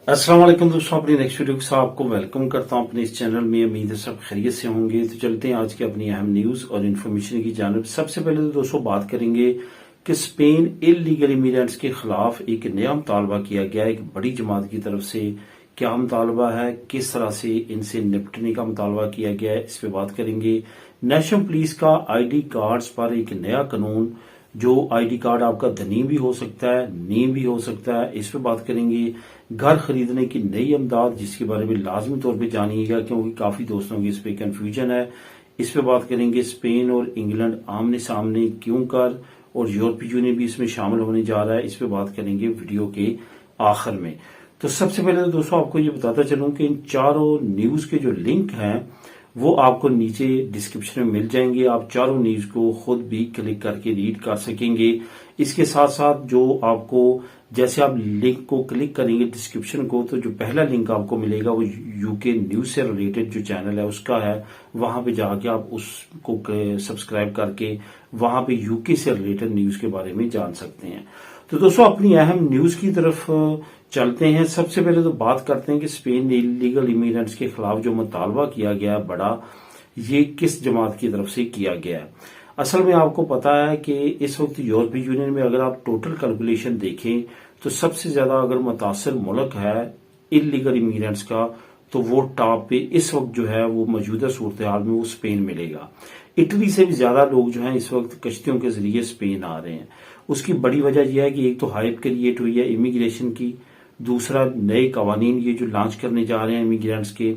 अस्सलाम वालेकुम दोस्तों, अपनी नेक्स्ट वीडियो के साथ आपको वेलकम करता हूं अपने इस चैनल में। उम्मीद है सब खैरियत से होंगे। तो चलते हैं आज की अपनी अहम न्यूज और इन्फॉर्मेशन की जानिब। सबसे पहले तो दोस्तों बात करेंगे कि स्पेन इलीगल इमिग्रेंट्स के खिलाफ एक नया मुतालबा किया गया एक बड़ी जमात की तरफ से। क्या मुतालबा है, किस तरह से इनसे निपटने का मुतालबा किया गया है, इस पे बात करेंगे। नेशनल पुलिस का आईडी कार्ड्स पर एक नया कानून, जो आईडी कार्ड आपका धनी भी हो सकता है, नी भी हो सकता है, इस पे बात करेंगे। घर खरीदने की नई इमदाद, जिसके बारे में लाजमी तौर पे जानिएगा क्योंकि काफी दोस्तों की इस पे कंफ्यूजन है। इस पे बात करेंगे। स्पेन और इंग्लैंड आमने सामने क्यों कर, और यूरोपीय यूनियन भी इसमें शामिल होने जा रहा है, इस पे बात करेंगे वीडियो के आखिर में। तो सबसे पहले तो दोस्तों आपको ये बताता चलूं कि इन चारों न्यूज के जो लिंक हैं वो आपको नीचे डिस्क्रिप्शन में मिल जाएंगे। आप चारों न्यूज को खुद भी क्लिक करके रीड कर सकेंगे। इसके साथ साथ जो आपको, जैसे आप लिंक को क्लिक करेंगे डिस्क्रिप्शन को, तो जो पहला लिंक आपको मिलेगा वो यूके न्यूज से रिलेटेड जो चैनल है उसका है। वहां पे जाके आप उसको सब्सक्राइब करके वहां पे यूके से रिलेटेड न्यूज के बारे में जान सकते हैं। तो दोस्तों अपनी अहम न्यूज की तरफ चलते हैं। सबसे पहले तो बात करते हैं कि स्पेन ने इलीगल इमिग्रेंट्स के खिलाफ जो मुतालबा किया गया है बड़ा, ये किस जमात की तरफ से किया गया है। असल में आपको पता है कि इस वक्त यूरोपीय यूनियन में अगर आप टोटल कैलकुलेशन देखें तो सबसे ज्यादा अगर मुतासर मुल्क है इलीगल इमिग्रेंट्स का, तो वो टॉप पे इस वक्त जो है वो मौजूदा सूरत हाल में वो स्पेन मिलेगा। इटली से भी ज्यादा लोग जो हैं इस वक्त कश्तियों के जरिए स्पेन आ रहे हैं। उसकी बड़ी वजह यह है कि एक तो हाइप क्रिएट हुई है इमिग्रेशन की, दूसरा नए कवानीन ये जो लॉन्च करने जा रहे हैं इमिग्रेंट्स के,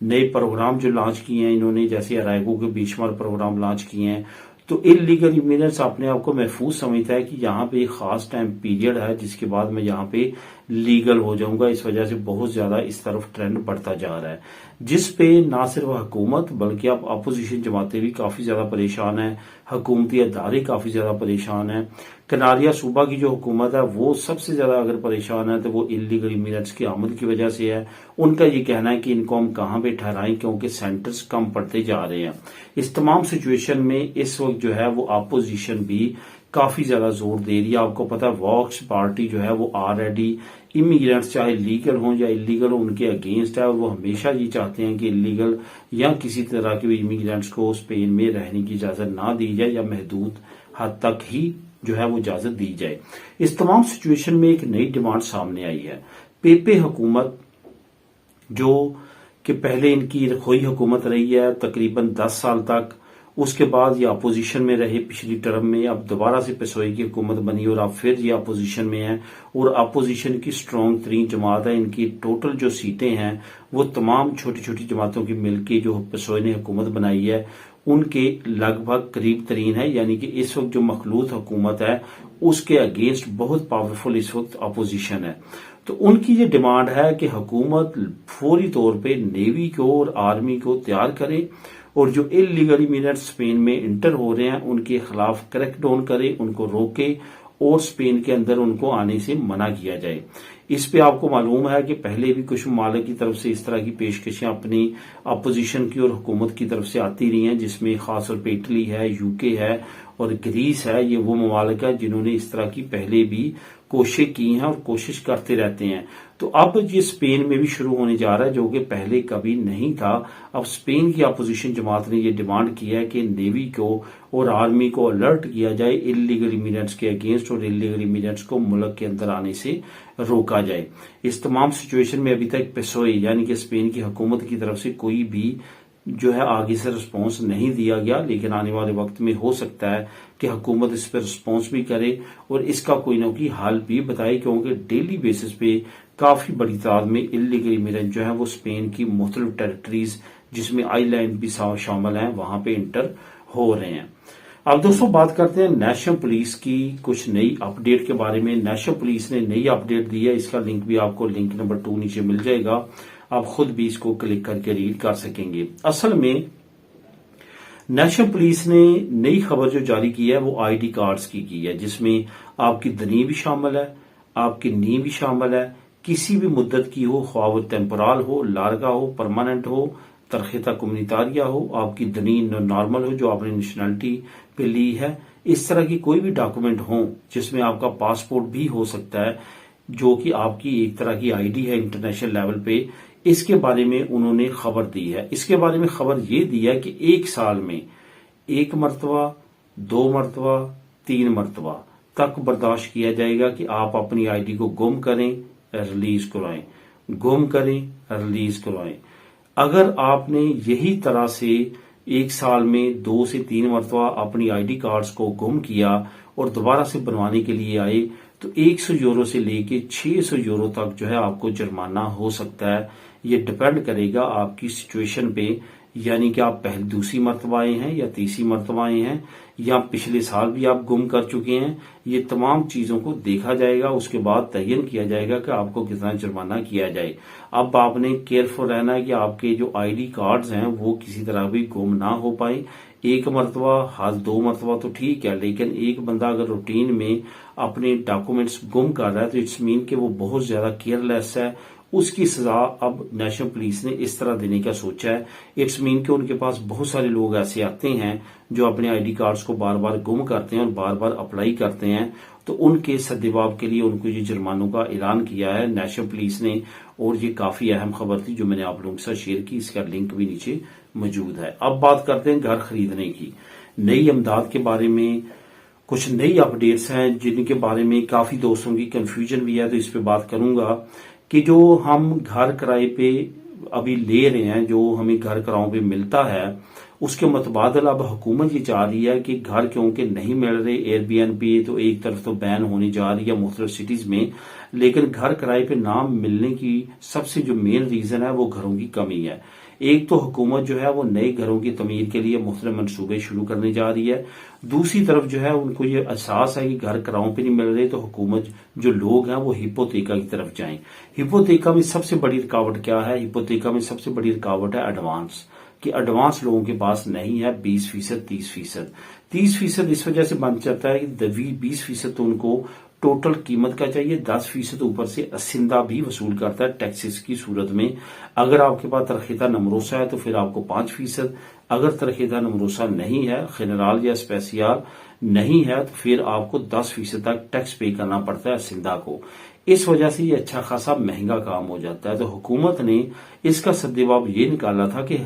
नए प्रोग्राम जो लॉन्च किए हैं इन्होंने, जैसे अराइगो के बेशुमार प्रोग्राम लॉन्च किए हैं। तो इलीगल इमिग्रेंट्स अपने आप को महफूज समझता है कि यहाँ पे एक खास टाइम पीरियड है जिसके बाद मैं यहाँ पे लीगल हो जाऊंगा। इस वजह से बहुत ज्यादा इस तरफ ट्रेंड बढ़ता जा रहा है, जिस पे ना सिर्फ हुकूमत बल्कि अब अपोजिशन जमातें भी काफी ज्यादा परेशान है, हुकूमती अदारे काफी ज्यादा परेशान है। कनारिया सूबा की जो हुकूमत है वो सबसे ज्यादा अगर परेशान है तो वो इलीगल इमिग्रेंट्स की आमद की वजह से है। उनका ये कहना है कि इनको हम कहां पे ठहराएं क्योंकि सेंटर्स कम पड़ते जा रहे हैं। इस तमाम सिचुएशन में इस वक्त जो है वो अपोजिशन भी काफी ज्यादा जोर दे रही है। आपको पता है वॉक्स पार्टी जो है वो ऑलरेडी इमिग्रेंट्स चाहे लीगल हों या इलीगल हो उनके अगेंस्ट है, और वो हमेशा ये चाहते हैं कि इलीगल या किसी तरह के इमिग्रेंट्स को स्पेन में रहने की इजाजत ना दी जाए या महदूद हद तक ही जो है वो इजाजत दी जाए। इस तमाम सिचुएशन में एक नई डिमांड सामने आई है। पेपे हुकूमत, जो कि पहले इनकी रखोई हुकूमत रही है तकरीबन 10 साल तक, उसके बाद ये अपोजिशन में रहे पिछली टर्म में, अब दोबारा से पेसोई की हुकूमत बनी और अब फिर ये अपोजिशन में है, और अपोजिशन की स्ट्रॉन्ग तरीन जमात है। इनकी टोटल जो सीटें हैं वो तमाम छोटी छोटी जमातों की मिलकर जो पेसोई ने हुकूमत बनाई है उनके लगभग करीब तरीन है। यानी कि इस वक्त जो मखलूत हुकूमत है उसके अगेंस्ट बहुत पावरफुल इस वक्त अपोजिशन है। तो उनकी ये डिमांड है कि हुकूमत फौरी तौर पे नेवी को और आर्मी को तैयार करे और जो इलीगल इमिग्रेंट्स स्पेन में इंटर हो रहे हैं उनके खिलाफ क्रैक डाउन करे, उनको रोके और स्पेन के अंदर उनको आने से मना किया जाए। इस पे आपको मालूम है कि पहले भी कुछ ममालिक की तरफ से इस तरह की पेशकशें अपनी अपोजिशन की और हुकूमत की तरफ से आती रही हैं, जिसमें खास तौर पर इटली है, यूके है और ग्रीस है। ये वो ममालिक है जिन्होंने इस तरह की पहले भी कोशिश की हैं और कोशिश करते रहते हैं। तो अब ये स्पेन में भी शुरू होने जा रहा है, जो कि पहले कभी नहीं था। अब स्पेन की अपोजिशन जमात ने ये डिमांड की है कि नेवी को और आर्मी को अलर्ट किया जाए इलीगल इमिग्रेंट्स के अगेंस्ट, और इलीगल इमिग्रेंट्स को मुल्क के अंदर आने से रोका जाए। इस तमाम सिचुएशन में अभी तक पेसोई यानी कि स्पेन की हुकूमत की तरफ से कोई भी जो है आगे से रिस्पांस नहीं दिया गया, लेकिन आने वाले वक्त में हो सकता है कि हुकूमत इस पर रिस्पांस भी करे और इसका कोई ना कोई हल भी बताए, क्योंकि डेली बेसिस पे काफी बड़ी तादाद में इलीगल इमिग्रेंट जो है वो स्पेन की मुख्तलिफ टेरिटरीज जिसमें आइलैंड भी शामिल हैं वहां पे इंटर हो रहे हैं। अब दोस्तों बात करते हैं नेशनल पुलिस की कुछ नई अपडेट के बारे में। नेशनल पुलिस ने नई अपडेट दी है, इसका लिंक भी आपको लिंक नंबर 2 नीचे मिल जाएगा, आप खुद भी इसको क्लिक करके रीड कर सकेंगे। असल में नेशनल पुलिस ने नई खबर जो जारी की है वो आईडी कार्ड्स की है, जिसमें आपकी दनी भी शामिल है, आपकी नी भी शामिल है, किसी भी मुद्दत की हो, ख्वाह वो टेम्पोरल हो, लार्गा हो, परमानेंट हो, तरखेता कम्युनितारिया हो, आपकी दनी नॉर्मल हो जो आपने नेशनलिटी पे ली है, इस तरह की कोई भी डॉक्यूमेंट हो जिसमें आपका पासपोर्ट भी हो सकता है, जो कि आपकी एक तरह की आईडी है इंटरनेशनल लेवल पे, इसके बारे में उन्होंने खबर दी है। इसके बारे में खबर ये दी है कि 1 साल में 1 मरतबा, 2 मरतबा, 3 मरतबा तक बर्दाश्त किया जाएगा कि आप अपनी आईडी को गुम करें, रिलीज करवाएं, गुम करें, रिलीज करवाएं। अगर आपने यही तरह से 1 साल में 2 से 3 मरतबा अपनी आईडी कार्ड्स को गुम किया और दोबारा से बनवाने के लिए आए तो 100 यूरो से लेके 600 यूरो तक जो है आपको जुर्माना हो सकता है। ये डिपेंड करेगा आपकी सिचुएशन पे, यानी कि आप पहले दूसरी मरतबा आए हैं या तीसरी मरतबा आए हैं या पिछले साल भी आप गुम कर चुके हैं। ये तमाम चीजों को देखा जाएगा, उसके बाद तयन किया जाएगा कि आपको कितना जुर्माना किया जाए। अब आपने केयरफुल रहना है कि आपके जो आईडी कार्ड्स हैं वो किसी तरह भी गुम ना हो पाए। 1 मरतबा, हाँ 2 मरतबा तो ठीक है, लेकिन एक बंदा अगर रूटीन में अपने डॉक्यूमेंट्स गुम कर रहा है तो इट्स मीन कि वो बहुत ज्यादा केयरलेस है। उसकी सजा अब नेशनल पुलिस ने इस तरह देने का सोचा है। इट्स मीन कि उनके पास बहुत सारे लोग ऐसे आते हैं जो अपने आईडी कार्ड्स को बार बार गुम करते हैं और बार बार अप्लाई करते हैं, तो उनके सद्देबाब के लिए उनको ये जुर्मानों का ऐलान किया है नेशनल पुलिस ने। और ये काफी अहम खबर थी जो मैंने आप लोगों के साथ शेयर की, इसका लिंक भी नीचे मौजूद है। अब बात करते हैं घर खरीदने की। नई इमदाद के बारे में कुछ नई अपडेट्स हैं जिनके बारे में काफी दोस्तों की कंफ्यूजन भी है, तो इस पे बात करूंगा कि जो हम घर किराए पे अभी ले रहे हैं, जो हमें घर किरायों पे मिलता है, उसके मुतबादल अब हुकूमत ये चाह रही है कि घर क्योंकि नहीं मिल रहे, एयरबीएनबी तो एक तरफ तो बैन होने जा रही है मुख्तलिफ सिटीज में, लेकिन घर किराए पे ना मिलने की सबसे जो मेन रीजन है वो घरों की कमी है। एक तो हुकूमत जो है वो नए घरों की तमीर के लिए मुख्तलिफ मनसूबे शुरू करने जा रही है, दूसरी तरफ जो है उनको ये एहसास है कि घर किरायों पे नहीं मिल रहे, तो हुकूमत जो लोग हैं वो हिपोथेका की तरफ जाएं। हिपोथेका में सबसे बड़ी रुकावट क्या है? हिपोथेका में सबसे बड़ी रुकावट है एडवांस, कि एडवांस लोगों के पास नहीं है। 20%, 30%, 30% इस वजह से बन जाता है कि 20% तो उनको टोटल कीमत का चाहिए, 10% ऊपर से असिंदा भी वसूल करता है टैक्सेस की सूरत में। अगर आपके पास तरखेदा नमरोसा है तो फिर आपको 5%, अगर तरखेदा नमरोसा नहीं है, खनराल या स्पेसियाल नहीं है, तो फिर आपको 10% तक टैक्स पे करना पड़ता है असिंदा को। इस वजह से ये अच्छा खासा महंगा काम हो जाता है। तो हुकूमत ने इसका सद्देबाब ये निकाला था कि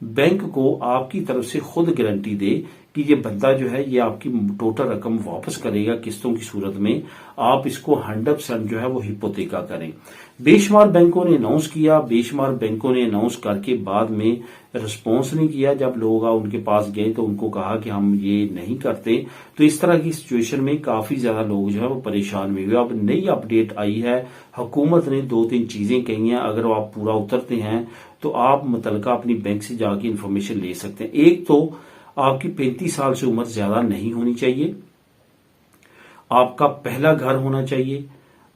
बैंक को आपकी तरफ से खुद गारंटी दे कि ये बंदा जो है ये आपकी टोटल रकम वापस करेगा किस्तों की सूरत में, आप इसको 100% जो है वो हिपोथेका करें। बेशुमार बैंकों ने अनाउंस किया, बेशुमार बैंकों ने अनाउंस करके बाद में रिस्पॉन्स नहीं किया। जब लोग उनके पास गए तो उनको कहा कि हम ये नहीं करते। तो इस तरह की सिचुएशन में काफी ज्यादा लोग जो है वो परेशान भी हुए। अब नई अपडेट आई है, हुकूमत ने 2-3 चीजें कही हैं, अगर आप पूरा उतरते हैं तो आप मुतलका अपनी बैंक से जाके इन्फॉर्मेशन ले सकते हैं। एक तो आपकी 35 साल से उम्र ज्यादा नहीं होनी चाहिए, आपका पहला घर होना चाहिए,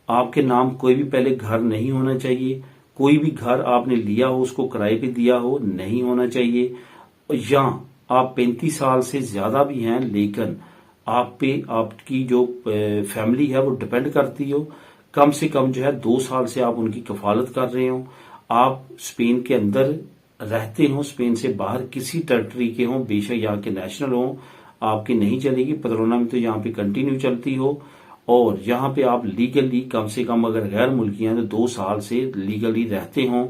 आपके नाम कोई भी पहले घर नहीं होना चाहिए, कोई भी घर आपने लिया हो उसको किराए पे दिया हो नहीं होना चाहिए, या आप 35 साल से ज्यादा भी हैं लेकिन आप पे आपकी जो फैमिली है वो डिपेंड करती हो, कम से कम जो है 2 साल से आप उनकी कफालत कर रहे हो, आप स्पेन के अंदर रहते हो, स्पेन से बाहर किसी टेरिटरी के हो, बेशक यहाँ के नेशनल हो, आपकी नहीं चलेगी। पदरोना में तो यहाँ पे कंटिन्यू चलती हो। और यहाँ पे आप लीगली कम से कम अगर गैर मुल्की हैं तो 2 साल से लीगली रहते हो,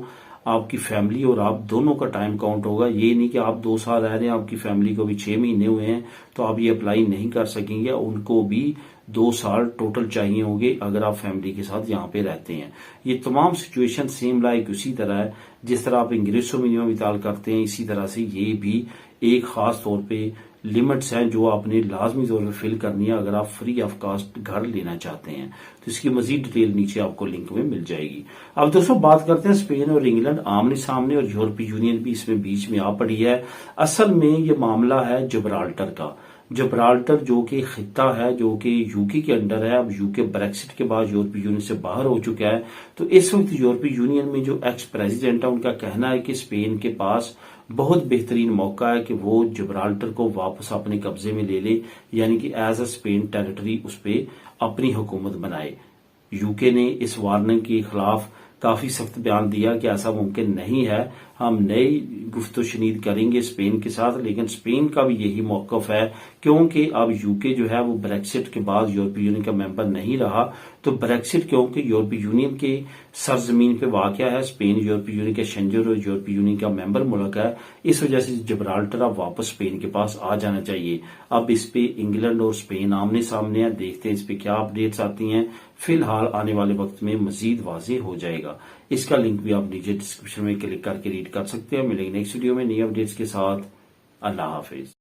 आपकी फैमिली और आप दोनों का टाइम काउंट होगा। ये नहीं कि आप 2 साल रह रहे हैं, आपकी फैमिली को भी 6 महीने हुए हैं तो आप ये अप्लाई नहीं कर सकेंगे, उनको भी 2 साल टोटल चाहिए होंगे अगर आप फैमिली के साथ यहाँ पे रहते हैं। ये तमाम सिचुएशन सेम लाइक उसी तरह है जिस तरह आप इंग्रेसो मिनिमम विताल करते हैं, इसी तरह से ये भी एक खास तौर पे लिमिट्स हैं जो आपने लाजमी तौर पर फिल करनी है अगर आप फ्री ऑफ कास्ट घर लेना चाहते हैं। तो इसकी मजीद डिटेल नीचे आपको लिंक में मिल जाएगी। अब दोस्तों बात करते हैं स्पेन और इंग्लैंड आमने सामने, और यूरोपीय यूनियन भी इसमें बीच में आ पड़ी है। असल में ये मामला है जिब्राल्टर का। जिब्राल्टर जो कि खिता है जो कि यूके के अंडर है, अब यूके ब्रेक्सिट के बाद यूरोपीय यूनियन से बाहर हो चुका है। तो इस वक्त यूरोपीय यूनियन में जो एक्स प्रेसिडेंट है उनका कहना है कि स्पेन के पास बहुत बेहतरीन मौका है कि वो जिब्राल्टर को वापस अपने कब्जे में ले ले, यानी कि एज अ स्पेन टेरिटरी उस पर अपनी हुकूमत बनाए। यूके ने इस वार्निंग के खिलाफ काफी सख्त बयान दिया कि ऐसा मुमकिन नहीं है, हम नई गुफ्तो शनीद करेंगे स्पेन के साथ, लेकिन स्पेन का भी यही मौकफ है क्योंकि अब यूके जो है वो ब्रेक्सिट के बाद यूरोपीय यूनियन का मेंबर नहीं रहा। तो ब्रेक्सिट क्योंकि यूरोपीय यूनियन के सरजमीन पे वाक़या है, स्पेन यूरोपीय यूनियन के शेंजन और यूरोपीय यूनियन का मेंबर मुल्क है, इस वजह से जिब्राल्टर अब वापस स्पेन के पास आ जाना चाहिए। अब इस पे इंग्लैंड और स्पेन आमने सामने है, देखते हैं इस पे क्या अपडेट्स आती हैं। फिलहाल आने वाले वक्त में मजीद वाज़ेह हो जाएगा। इसका लिंक भी आप नीचे डिस्क्रिप्शन में क्लिक करके रीड कर सकते हैं। मिलेंगे नेक्स्ट वीडियो में नई अपडेट्स के साथ। अल्लाह हाफिज।